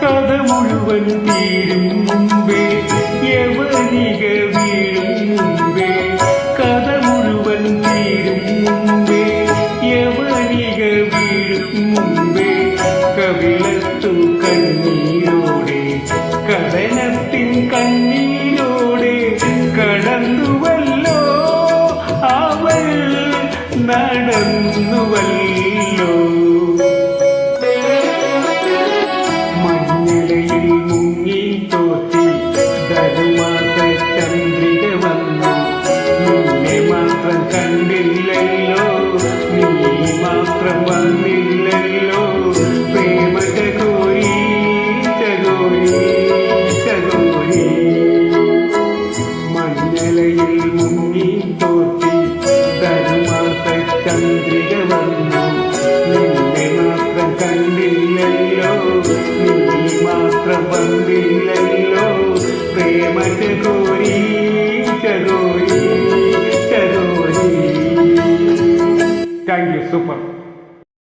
കഥ മുഴുവൻ തീരും മുമ്പേ യവനിക വീഴും മുമ്പേ കഥ മുഴുവൻ തീരും മുമ്പേ യവനിക വീഴും മുമ്പേ കവിളത്തു കണ്ണീരോടെ കഥനത്തിൻ കണ്ണീരോടെ കടന്നുവല്ലോ അവൾ നടന്നുവല്ലോ മുങ്ങി തോറ്റി ധനുമാസ ചന്ദ്രിക വന്നു നിന്നെ മാത്രം കണ്ടില്ലല്ലോ നീ മാത്രം വന്നില്ലല്ലോ പ്രേമ ചകോരി ചകോരി ചകോരി മഞ്ഞളയിൽ മുങ്ങി തോറ്റി ധനുമാസ ചന്ദ്രിക വന്നു നിന്നെ മാത്രം കണ്ടില്ലല്ലോ നീ മാത്രം വന്നില്ലല്ലോ പ്രേമ ചകോരി ചകോരി ചകോരി. Thank you.